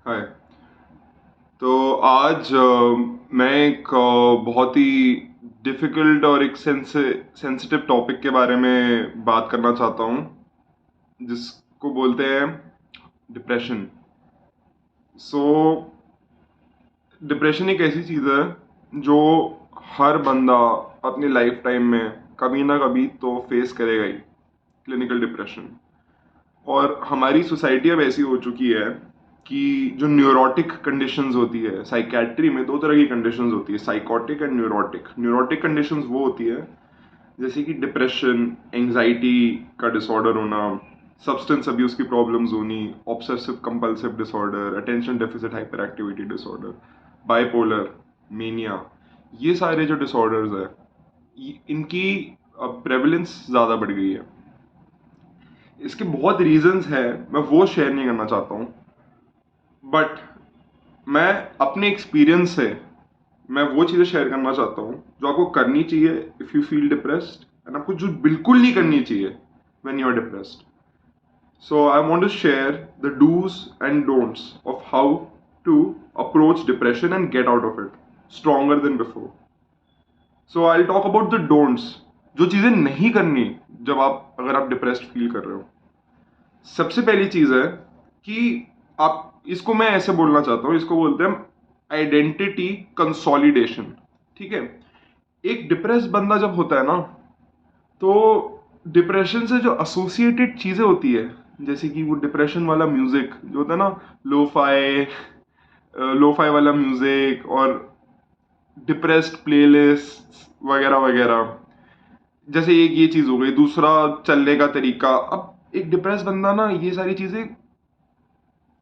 हाय। तो आज मैं एक बहुत ही डिफ़िकल्ट और एक सेंसिटिव टॉपिक के बारे में बात करना चाहता हूँ, जिसको बोलते हैं डिप्रेशन। सो डिप्रेशन एक ऐसी चीज़ है जो हर बंदा अपनी लाइफ टाइम में कभी ना कभी तो फेस करेगा ही, क्लिनिकल डिप्रेशन। और हमारी सोसाइटी अब ऐसी हो चुकी है कि जो न्यूरोटिक कंडीशंस होती है, साइकेट्री में दो तरह की कंडीशंस होती है, psychotic and neurotic. Neurotic conditions वो होती है जैसे कि डिप्रेशन, एंजाइटी का डिसऑर्डर होना, सब्सटेंस अब्यूज की प्रॉब्लम्स होनी, obsessive compulsive disorder, attention deficit hyper activity disorder, bipolar, mania. ये सारे जो डिसऑर्डर्स है, इनकी प्रेवलेंस ज़्यादा बढ़ गई है। इसके बहुत रीजंस हैं, मैं वो शेयर नहीं करना चाहता हूँ, बट मैं अपने एक्सपीरियंस से मैं वो चीज़ें शेयर करना चाहता हूँ जो आपको करनी चाहिए if you feel depressed, and आपको जो बिल्कुल नहीं करनी चाहिए when you are depressed. So I want to share the dos and don'ts of how to approach depression and get out of it stronger than before. So I talk about the don'ts, जो चीज़ें नहीं करनी जब आप अगर आप depressed feel कर रहे हो। सबसे पहली चीज है कि आप इसको, मैं ऐसे बोलना चाहता हूँ, इसको बोलते हैं आइडेंटिटी कंसोलिडेशन। ठीक है। एक डिप्रेस बंदा जब होता है ना, तो डिप्रेशन से जो एसोसिएटेड चीजें होती है, जैसे कि वो डिप्रेशन वाला म्यूजिक जो होता है ना, लोफाई लोफाई वाला म्यूजिक, और डिप्रेस्ड प्लेलिस्ट वगैरह वगैरह। जैसे एक ये चीज हो गई। दूसरा, चलने का तरीका। अब एक डिप्रेस बंदा ना ये सारी चीजें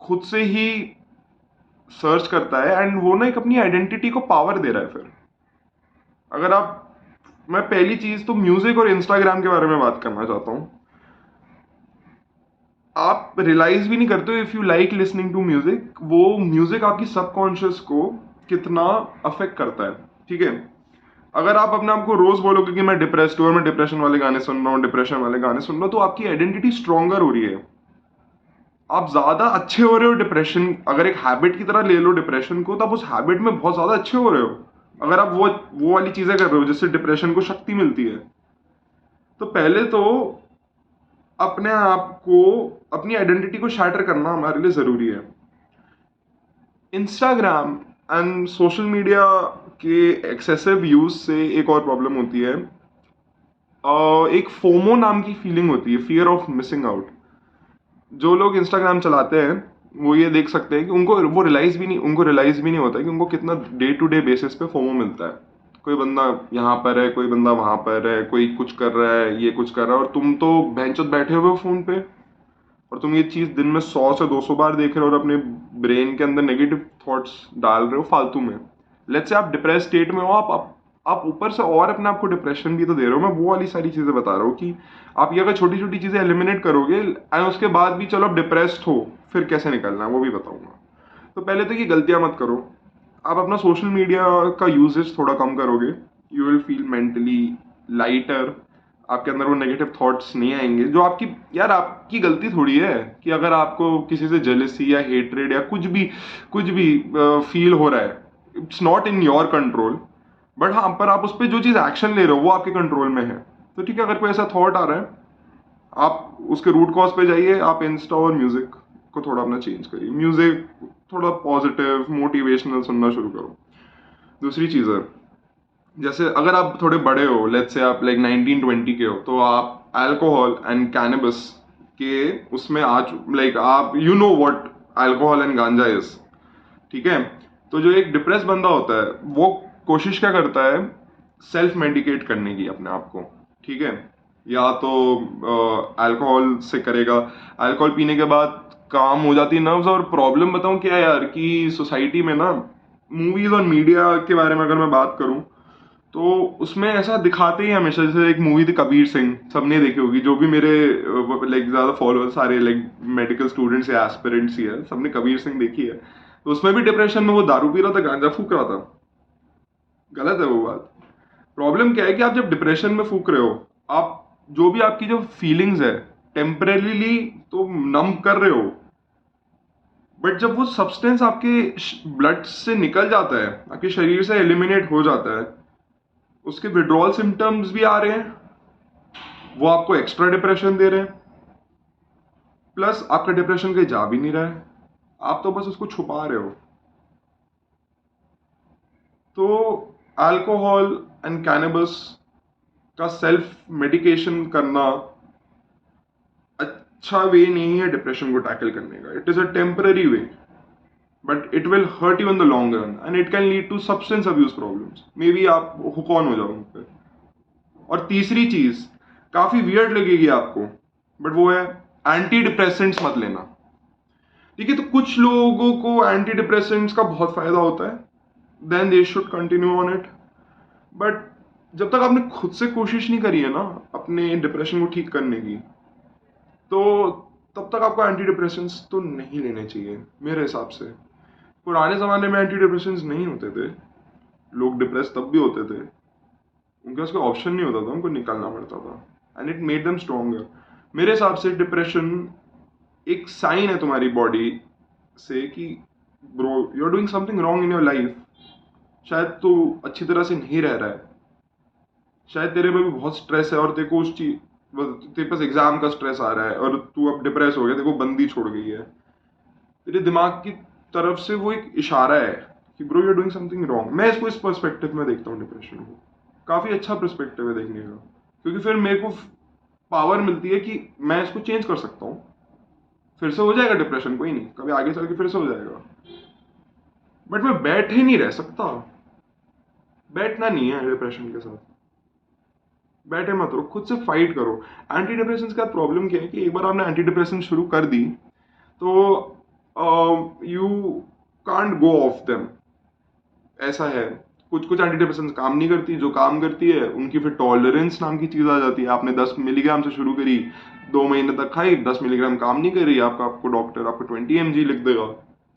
खुद से ही सर्च करता है, एंड वो ना एक अपनी आइडेंटिटी को पावर दे रहा है। फिर अगर आप, मैं पहली चीज तो म्यूजिक और इंस्टाग्राम के बारे में बात करना चाहता हूँ। आप रियलाइज भी नहीं करते हो, if you like listening to music, वो म्यूजिक आपकी सबकॉन्शियस को कितना अफेक्ट करता है। ठीक है। अगर आप अपने आप को रोज बोलोगे कि मैं डिप्रेस्ड हूँ और मैं डिप्रेशन वाले गाने सुन रहा हूँ, डिप्रेशन वाले गाने सुन रहा हूँ, तो आपकी आइडेंटिटी स्ट्रॉन्गर हो रही है। आप ज्यादा अच्छे हो रहे हो। डिप्रेशन अगर एक हैबिट की तरह ले लो डिप्रेशन को, तो आप उस हैबिट में बहुत ज्यादा अच्छे हो रहे हो। अगर आप वो वाली चीजें कर रहे हो जिससे डिप्रेशन को शक्ति मिलती है, तो पहले तो अपने आप को, अपनी आइडेंटिटी को शैटर करना हमारे लिए जरूरी है। इंस्टाग्राम एंड सोशल मीडिया के एक्सेसिव यूज से एक और प्रॉब्लम होती है। एक फोमो नाम की फीलिंग होती है, फियर ऑफ मिसिंग आउट। जो लोग इंस्टाग्राम चलाते हैं वो ये देख सकते हैं कि उनको रियलाइज भी नहीं होता है कि उनको कितना डे टू डे बेसिस पे फोमो मिलता है। कोई बंदा यहाँ पर है, कोई बंदा वहां पर है, कोई कुछ कर रहा है, ये कुछ कर रहा है, और तुम तो भैंचोद बैठे हुए हो फोन पे, और तुम ये चीज दिन में 100 से 200 बार देख रहे हो और अपने ब्रेन के अंदर नेगेटिव थॉट्स डाल रहे हो फालतू में। लेट्स से आप डिप्रेस स्टेट में हो, आप ऊपर से और अपने आप को डिप्रेशन भी तो दे रहे हो। मैं वो वाली सारी चीजें बता रहा हूँ कि आप ये अगर छोटी छोटी चीजें एलिमिनेट करोगे एंड उसके बाद भी चलो आप डिप्रेस्ड हो, फिर कैसे निकलना है वो भी बताऊंगा। तो पहले तो ये गलतियां मत करो। आप अपना सोशल मीडिया का यूजेज थोड़ा कम करोगे, you will feel mentally lighter. आपके अंदर वो नेगेटिव थॉट्स नहीं आएंगे जो आपकी, यार आपकी गलती थोड़ी है कि अगर आपको किसी से जेलसी या हेट्रेड या कुछ भी फील हो रहा है, it's not in your control. But हाँ, पर आप उस पर जो चीज़ एक्शन ले रहे हो वो आपके कंट्रोल में है। तो ठीक है, अगर कोई ऐसा थॉट आ रहा है, आप उसके रूट कॉज पे जाइए। आप इंस्टा और म्यूजिक को थोड़ा अपना चेंज करिए। म्यूजिक थोड़ा पॉजिटिव मोटिवेशनल सुनना शुरू करो। दूसरी चीज़ है, जैसे अगर आप थोड़े बड़े हो, लेट्स से आप लाइक 19-20 के हो, तो आप अल्कोहल एंड कैनबिस के उसमें आज, लाइक आप you know what alcohol and गांजा इज। ठीक है। तो जो एक डिप्रेस बंदा होता है वो कोशिश क्या करता है, सेल्फ मेडिकेट करने की अपने आप को। ठीक है। या तो अल्कोहल से करेगा। अल्कोहल पीने के बाद काम हो जाती है नर्व्स। और प्रॉब्लम बताऊं क्या है यार, कि सोसाइटी में ना, मूवीज और मीडिया के बारे में अगर मैं बात करूं, तो उसमें ऐसा दिखाते ही हमेशा। जैसे एक मूवी थी कबीर सिंह, सबने देखी होगी। जो भी मेरे लाइक ज्यादा फॉलोअर्स सारे लाइक मेडिकल स्टूडेंट्स या एस्पिरेंट्स ही है, सबने कबीर सिंह देखी है। तो उसमें भी डिप्रेशन में वो दारू पी रहा था, गांजा फूक रहा था। गलत है वो बात। प्रॉब्लम क्या है कि आप जब डिप्रेशन में फूक रहे हो, आप जो भी आपकी जो फीलिंग्स है टेम्परेली तो नम कर रहे हो, बट जब वो सब्सटेंस आपके ब्लड से निकल जाता है, आपके शरीर से एलिमिनेट हो जाता है, उसके विड्रॉल सिम्टम्स भी आ रहे हैं, वो आपको एक्स्ट्रा डिप्रेशन दे रहे हैं, प्लस आपका डिप्रेशन कहीं जा भी नहीं रहा है, आप तो बस उसको छुपा रहे हो। तो अल्कोहल एंड कैनबिस का सेल्फ मेडिकेशन करना अच्छा वे नहीं है डिप्रेशन को टैकल करने का। It is a temporary way, but it will hurt you in the long run and it can lead to substance abuse problems. Maybe आप hook on हो जाओ उन पे। और तीसरी चीज काफी वियर्ड लगेगी आपको, बट वो है एंटी डिप्रेसेंट्स मत लेना। ठीक है, तो कुछ लोगों को एंटी डिप्रेसेंट्स का बहुत फायदा होता है, then they should continue on it. But जब तक आपने खुद से कोशिश नहीं करी है ना अपने डिप्रेशन को ठीक करने की, तो तब तक आपको एंटी डिप्रेशंस तो नहीं लेने चाहिए मेरे हिसाब से। पुराने ज़माने में एंटी डिप्रेशंस नहीं होते थे, लोग डिप्रेस तब भी होते थे, उनके पास कोई ऑप्शन नहीं होता था, उनको निकालना पड़ता था, and it made them stronger. मेरे हिसाब से डिप्रेशन एक साइन है तुम्हारी बॉडी से कि bro you are doing something wrong in your life. शायद तू अच्छी तरह से नहीं रह रहा है, शायद तेरे पे भी बहुत स्ट्रेस है और तेरे को उस चीज, तेरे पास एग्जाम का स्ट्रेस आ रहा है और तू अब डिप्रेस हो गया, तेरे को बंदी छोड़ गई है। तेरे दिमाग की तरफ से वो एक इशारा है कि bro you are doing something wrong. मैं इसको इस पर्सपेक्टिव में देखता हूँ डिप्रेशन को, काफी अच्छा पर्सपेक्टिव है देखने का, क्योंकि फिर मेरे को पावर मिलती है कि मैं इसको चेंज कर सकता हूँ। फिर से हो जाएगा डिप्रेशन, कोई नहीं, कभी आगे चल के फिर से हो जाएगा, बट मैं बैठे नहीं रह सकता। बैठना नहीं है डिप्रेशन के साथ, बैठे मत रहो, खुद से फाइट करो। एंटी डिप्रेशन का प्रॉब्लम क्या है कि एक बार आपने एंटी डिप्रेशन शुरू कर दी तो you can't go of them. ऐसा है, कुछ कुछ एंटी डिप्रेशन काम नहीं करती, जो काम करती है उनकी फिर टॉलरेंस नाम की चीज आ जाती है। आपने 10 मिलीग्राम से शुरू करी, 2 महीने तक खाई, 10 मिलीग्राम काम नहीं कर रही, आपको डॉक्टर आपको 20 mg लिख देगा।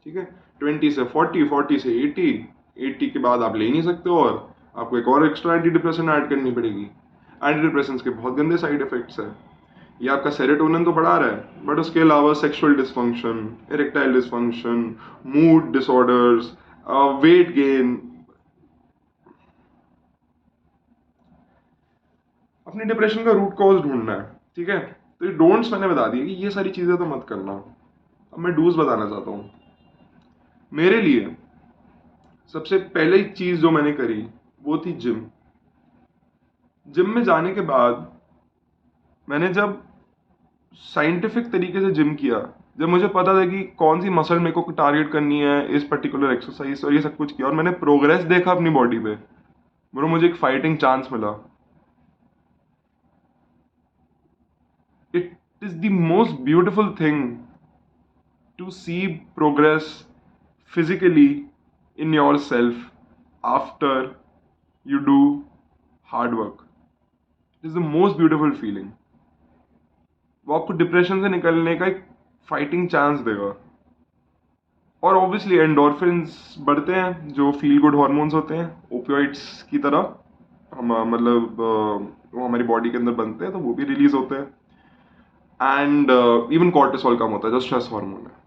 ठीक है, 20 से 40, 40 से 80, 80 के बाद आप ले नहीं सकते और आपको एक और एक्स्ट्रा एंटी डिप्रेशन ऐड करनी पड़ेगी। एंटी डिप्रेशन के बहुत गंदे साइड इफेक्ट्स है। ये आपका सेरोटोनिन तो बढ़ा रहा है, बट उसके अलावा sexual dysfunction, erectile dysfunction, mood disorders, weight gain. अपने डिप्रेशन का रूट कॉज ढूंढना है। ठीक है, तो ये डोंट्स मैंने बता दिए कि ये सारी चीजें तो मत करना। अब मैं डूज बताना चाहता हूँ। मेरे लिए सबसे पहली चीज जो मैंने करी वो थी जिम। जिम में जाने के बाद मैंने जब साइंटिफिक तरीके से जिम किया, जब मुझे पता था कि कौन सी मसल मेरे को टारगेट करनी है इस पर्टिकुलर एक्सरसाइज, और ये सब कुछ किया और मैंने प्रोग्रेस देखा अपनी बॉडी पे, ब्रो मुझे एक फाइटिंग चांस मिला। It is the most beautiful thing to see progress physically in yourself after you do hard work. It is the most beautiful feeling. वो आपको डिप्रेशन से निकलने का एक फाइटिंग चांस देगा। और ऑब्वियसली एंडोर्फिन्स बढ़ते हैं, जो फील गुड हार्मोन्स होते हैं ओपियोइड्स की तरह, हम मतलब वो हमारी बॉडी के अंदर बनते हैं तो वो भी रिलीज होते हैं। एंड इवन कॉर्टिसोल कम होता है जो स्ट्रेस हार्मोन है।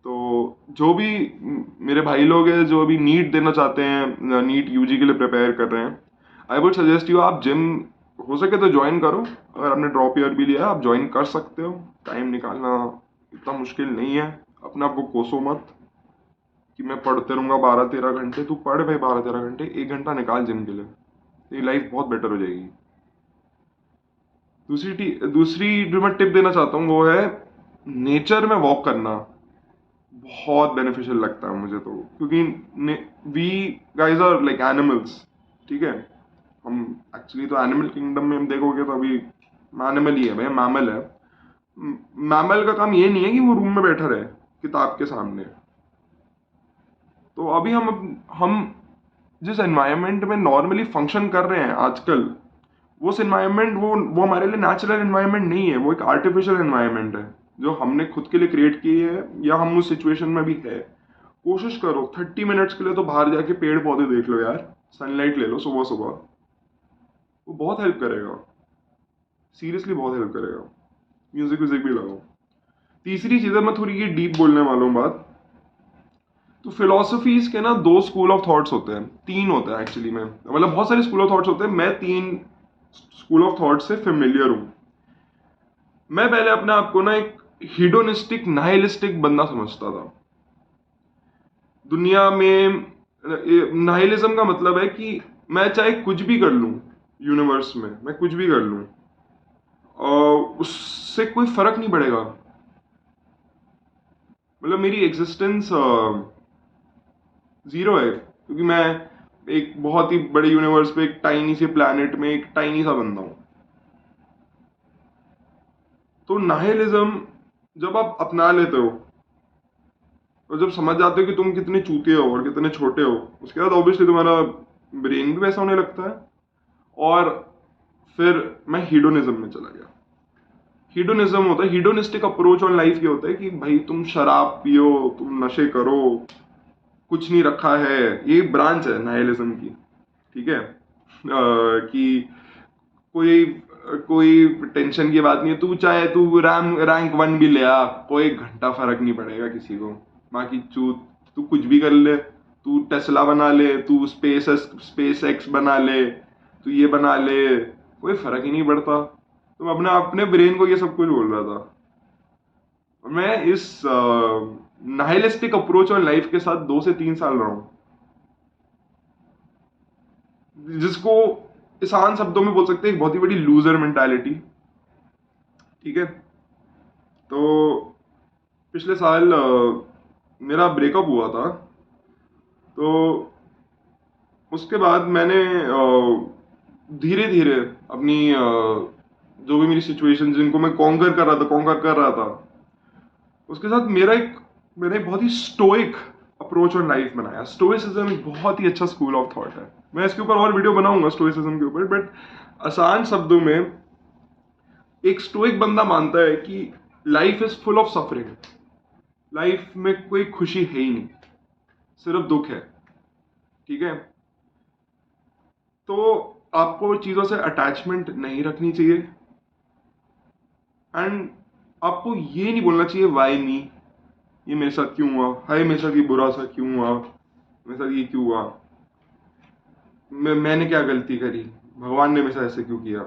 तो जो भी मेरे भाई लोग हैं जो अभी नीट देना चाहते हैं, नीट यूजी के लिए प्रिपेयर कर रहे हैं, आई वुड सजेस्ट यू आप जिम हो सके तो ज्वाइन करो। अगर आपने ड्रॉप ईयर भी लिया आप ज्वाइन कर सकते हो, टाइम निकालना इतना मुश्किल नहीं है। अपने आप को कोसो मत कि मैं पढ़ते रहूँगा 12-13 घंटे। तू पढ़ भाई 12-13 घंटे, 1 घंटा निकाल जिम के लिए, तेरी लाइफ बहुत बेटर हो जाएगी। दूसरी जो मैं टिप देना चाहता हूँ वो है नेचर में वॉक करना। बहुत बेनिफिशियल लगता है मुझे तो, क्योंकि we guys are like animals. ठीक है, हम एक्चुअली तो एनिमल किंगडम में हम देखोगे तो अभी एनिमल ही है भाई, मैमल है। मैमल का काम ये नहीं है कि वो रूम में बैठा रहे किताब के सामने। तो अभी हम जिस एनवायरनमेंट में नॉर्मली फंक्शन कर रहे हैं आजकल, वो एनवायरनमेंट वो हमारे लिए नेचुरल एनवायरनमेंट नहीं है, वो एक आर्टिफिशियल एनवायरनमेंट है जो हमने खुद के लिए क्रिएट की है, या हम उस सिचुएशन में भी है। कोशिश करो 30 मिनट्स के लिए तो बाहर जाके पेड़ पौधे देख लो यार, सनलाइट ले लो सुबह सुबह, वो बहुत हेल्प करेगा, सीरियसली बहुत हेल्प करेगा। म्यूजिक व्यूजिक भी लगाओ। तीसरी चीज़ है, मैं थोड़ी ये डीप बोलने वाला हूँ बात। तो फिलोसफीज के ना दो स्कूल ऑफ थॉट्स होते हैं, तीन होते हैं एक्चुअली में, मतलब बहुत सारे स्कूल ऑफ थॉट्स होते हैं, मैं तीन स्कूल ऑफ थॉट से फेमिलियर हूँ। मैं पहले अपने आप को ना एक हिडोनिस्टिक नाइलिस्टिक बंदा समझता था। दुनिया में नाइलिज्म का मतलब है कि मैं चाहे कुछ भी कर लूँ, यूनिवर्स में मैं कुछ भी कर लूँ उससे कोई फर्क नहीं पड़ेगा। मतलब मेरी एग्जिस्टेंस जीरो है, क्योंकि मैं एक बहुत ही बड़े यूनिवर्स पे एक टाइनी से प्लैनेट में एक टाइनी सा बंदा हूँ। तो नाइलिज्म जब आप अपना लेते हो और जब समझ जाते हो कि तुम कितने चूतिए हो और कितने छोटे हो, उसके बाद ऑब्वियसली तुम्हारा ब्रेन भी वैसा होने लगता है। और फिर मैं हीडोनिज्म में चला गया। हीडोनिज्म होता है, हीडोनिस्टिक अप्रोच ऑन लाइफ ये होता है कि भाई तुम शराब पियो, तुम नशे करो, कुछ नहीं रखा है। ये ब्रांच है नाइलिज्म की, ठीक है। कि कोई कोई टेंशन की बात नहीं है, तू चाहे तू रैंक 1 भी ले आ, कोई घंटा फर्क नहीं पड़ेगा किसी को। बाकी तू कुछ भी कर ले, तू टेस्ला बना ले, तू स्पेस एक्स बना ले, तू ये बना ले, कोई फर्क ही नहीं पड़ता। तो मैं अपने अपने ब्रेन को ये सब कुछ बोल रहा था। मैं इस नाइलिस्टिक अप्रोच ऑन लाइफ के साथ 2 से 3 साल रहा हूँ, जिसको आसान शब्दों में बोल सकते हैं एक बहुत ही बड़ी लूजर मेंटालिटी, ठीक है। तो पिछले साल मेरा ब्रेकअप हुआ था। तो उसके बाद मैंने धीरे धीरे अपनी जो भी मेरी सिचुएशन जिनको मैं कॉन्कर कर रहा था, उसके साथ मैंने एक बहुत ही स्टोइक अप्रोच ऑन लाइफ बनाया। स्टोइसिज्म एक बहुत ही अच्छा स्कूल ऑफ थॉट है। मैं इसके ऊपर और वीडियो बनाऊंगा स्टोइसिज्म के ऊपर, बट आसान शब्दों में एक स्टोइक बंदा मानता है कि life is full of suffering. Life में कोई खुशी है ही नहीं, सिर्फ दुख है, ठीक है। तो आपको चीज़ों से अटैचमेंट नहीं रखनी चाहिए, एंड आपको ये नहीं बोलना चाहिए वाई मी, ये मेरे साथ क्यों हुआ, हाय मेरे साथ ये बुरा सा क्यों हुआ, मेरे साथ ये क्यों हुआ, मैंने क्या गलती करी, भगवान ने मेरे साथ ऐसे क्यों किया।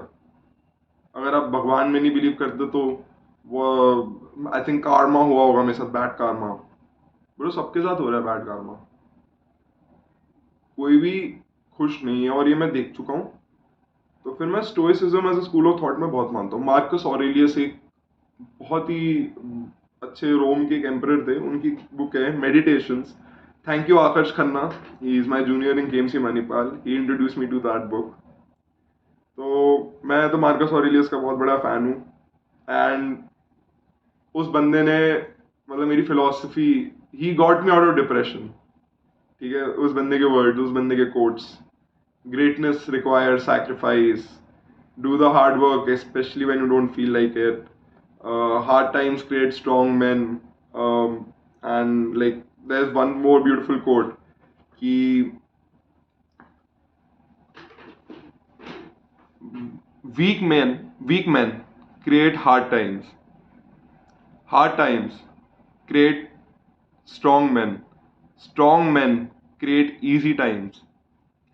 अगर आप भगवान में नहीं बिलीव करते तो वो आई थिंक कार्मा हुआ होगा मेरे साथ, बैड कार्मा। ब्रो सबके साथ हो रहा है बैड कार्मा, कोई भी खुश नहीं है, और ये मैं देख चुका हूँ। तो फिर मैं stoicism as a school of thought में बहुत मानता हूँ। मार्कस ऑरेलियस एक बहुत ही अच्छे रोम के एक एम्परर थे, उनकी बुक है meditations. Thank you Aakarsh Khanna, he is my junior in KMC Manipal, he introduce me to that book. तो मैं तो मार्कस ऑरेलियस का बहुत बड़ा फैन हूँ। एंड उस बंदे ने मतलब मेरी philosophy, he got me out of depression, ठीक है। उस बंदे के वर्ड, उस बंदे के quotes, greatness requires sacrifice, do the hard work especially when you don't feel like it, hard times create strong men, and like there's one more beautiful quote कि weak men create hard times create strong men create easy times,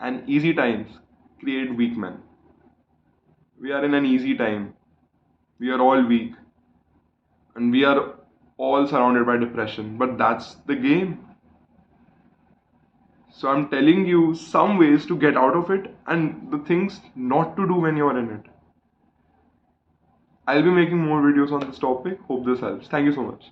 and easy times create weak men. We are in an easy time, we are all weak, and we are all surrounded by depression, but that's the game. So I'm telling you some ways to get out of it and the things not to do when you're in it. I'll be making more videos on this topic. Hope this helps. Thank you so much.